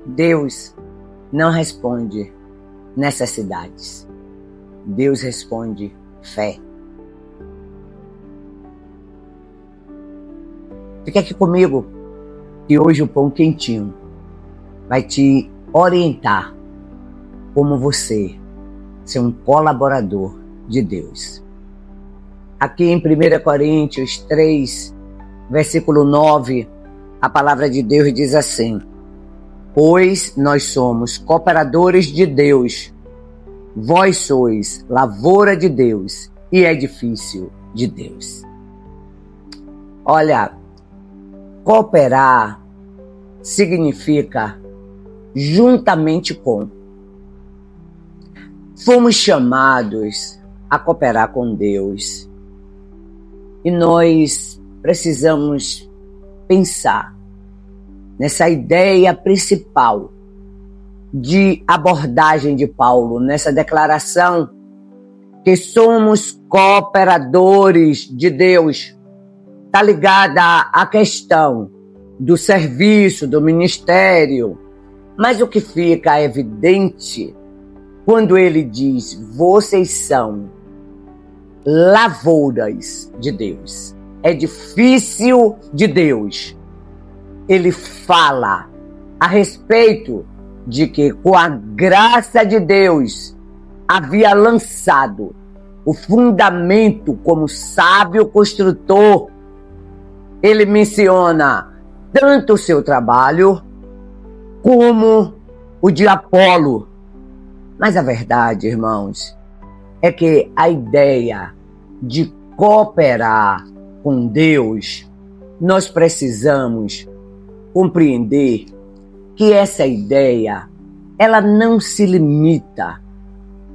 Deus não responde necessidades. Deus responde fé. Fica aqui comigo, que hoje o Pão Quentinho vai te orientar como você ser um colaborador de Deus. Aqui em 1 Coríntios 3, versículo 9, a palavra de Deus diz assim: pois nós somos cooperadores de Deus, vós sois lavoura de Deus e edifício de Deus. Olha, cooperar significa juntamente com. Fomos chamados a cooperar com Deus e nós precisamos pensar nessa ideia principal de abordagem de Paulo, nessa declaração que somos cooperadores de Deus. Está ligada à questão do serviço, do ministério, mas o que fica evidente quando ele diz: vocês são lavouras de Deus, edifício de Deus. Ele fala a respeito de que, com a graça de Deus, havia lançado o fundamento como sábio construtor. Ele menciona tanto o seu trabalho como o de Apolo. Mas a verdade, irmãos, é que a ideia de cooperar com Deus, nós precisamos compreender que essa ideia, ela não se limita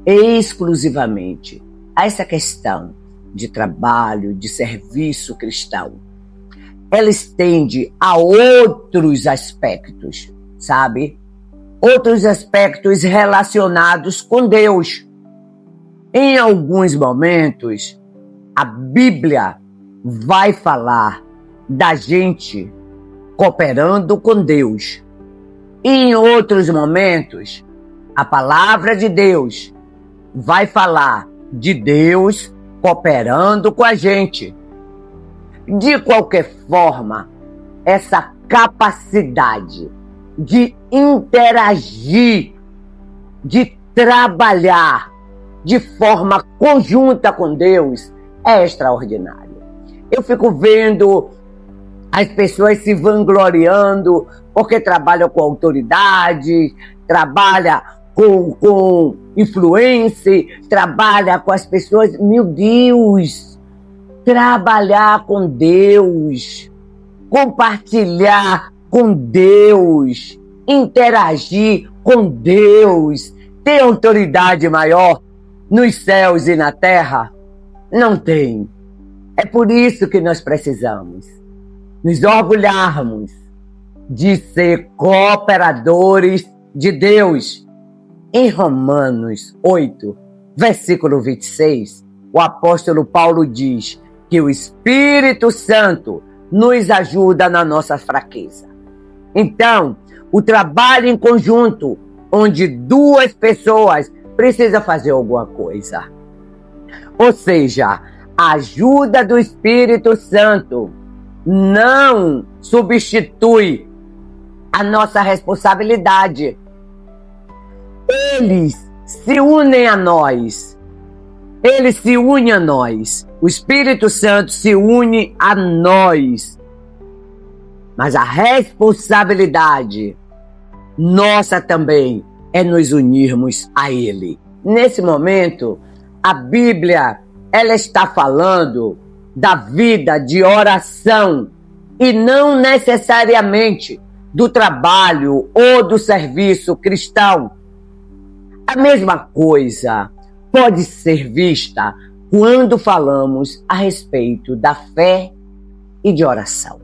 exclusivamente a essa questão de trabalho, de serviço cristão. Ela estende a outros aspectos, sabe? Outros aspectos relacionados com Deus. Em alguns momentos, a Bíblia vai falar da gente cooperando com Deus. E em outros momentos, a palavra de Deus vai falar de Deus cooperando com a gente. De qualquer forma, essa capacidade de interagir, de trabalhar de forma conjunta com Deus é extraordinário. Eu fico vendo as pessoas se vangloriando porque trabalham com autoridade, trabalha com influência, trabalha com as pessoas. Meu Deus! Trabalhar com Deus, compartilhar com Deus, interagir com Deus, ter autoridade maior nos céus e na terra? Não tem. É por isso que nós precisamos nos orgulharmos de ser cooperadores de Deus. Em Romanos 8, versículo 26, o apóstolo Paulo diz que o Espírito Santo nos ajuda na nossa fraqueza. Então, o trabalho em conjunto, onde duas pessoas precisam fazer alguma coisa. Ou seja, a ajuda do Espírito Santo não substitui a nossa responsabilidade. Eles se unem a nós. Ele se une a nós. O Espírito Santo se une a nós. Mas a responsabilidade nossa também é nos unirmos a Ele. Nesse momento, a Bíblia, ela está falando da vida de oração e não necessariamente do trabalho ou do serviço cristão. A mesma coisa pode ser vista quando falamos a respeito da fé e de oração.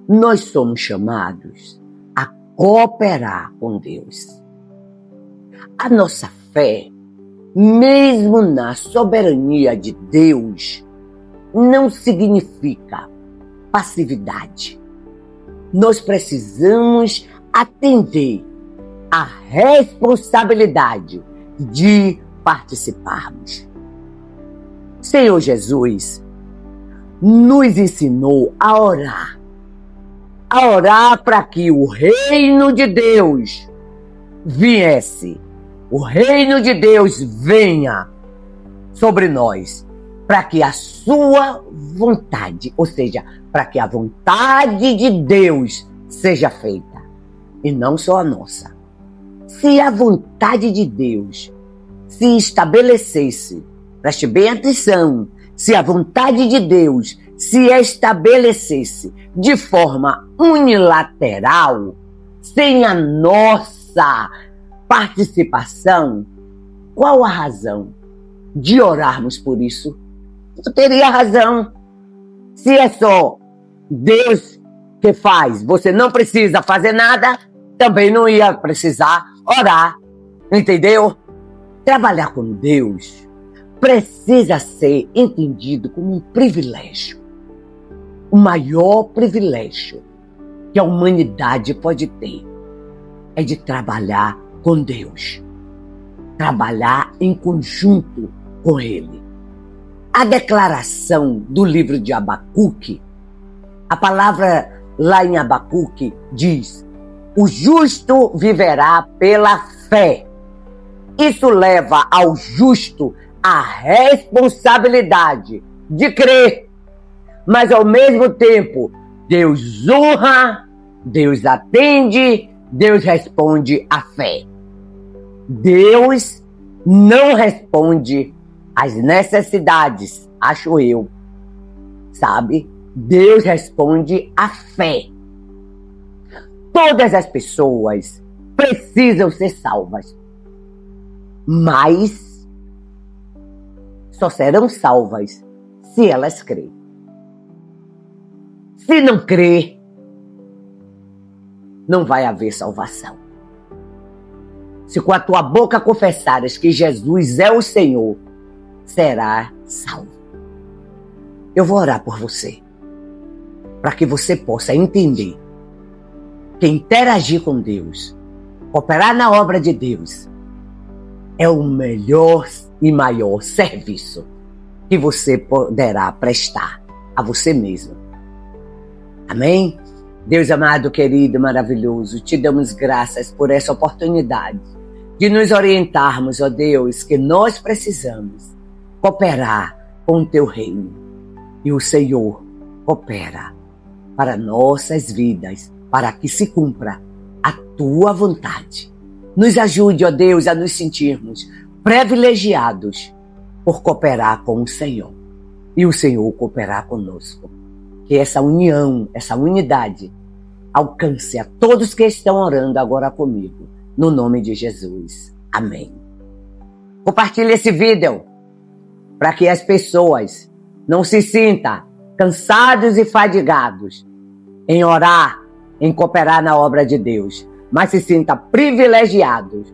Nós somos chamados a cooperar com Deus. A nossa fé, mesmo na soberania de Deus, não significa passividade. Nós precisamos atender à responsabilidade de participarmos. Senhor Jesus nos ensinou a orar para que o reino de Deus viesse, o reino de Deus venha sobre nós, para que a sua vontade, ou seja, para que a vontade de Deus seja feita, e não só a nossa. Se a vontade de Deus se estabelecesse, preste bem atenção, se a vontade de Deus se estabelecesse de forma unilateral, sem a nossa participação, qual a razão de orarmos por isso? Eu teria razão. Se é só Deus que faz, você não precisa fazer nada, também não ia precisar orar, entendeu? Trabalhar com Deus precisa ser entendido como um privilégio. O maior privilégio que a humanidade pode ter é de trabalhar com Deus. Trabalhar em conjunto com Ele. A declaração do livro de Abacuque, a palavra lá em Abacuque diz: o justo viverá pela fé. Isso leva ao justo a responsabilidade de crer, mas ao mesmo tempo Deus honra, Deus atende, Deus responde à fé. Deus não responde às necessidades, acho eu, sabe? Deus responde à fé. Todas as pessoas precisam ser salvas, mas só serão salvas se elas crerem. Se não crer, não vai haver salvação. Se com a tua boca confessares que Jesus é o Senhor, será salvo. Eu vou orar por você, para que você possa entender que interagir com Deus, cooperar na obra de Deus, é o melhor e maior serviço que você poderá prestar a você mesmo. Amém? Deus amado, querido, maravilhoso, te damos graças por essa oportunidade de nos orientarmos, ó Deus, que nós precisamos cooperar com o teu reino. E o Senhor coopera para nossas vidas, para que se cumpra a tua vontade. Nos ajude, ó Deus, a nos sentirmos privilegiados por cooperar com o Senhor. E o Senhor cooperar conosco. Que essa união, essa unidade alcance a todos que estão orando agora comigo. No nome de Jesus. Amém. Compartilhe esse vídeo para que as pessoas não se sintam cansados e fadigados em orar, em cooperar na obra de Deus, mas se sintam privilegiados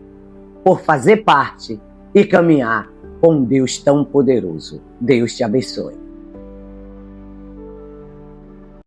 por fazer parte e caminhar com um Deus tão poderoso. Deus te abençoe.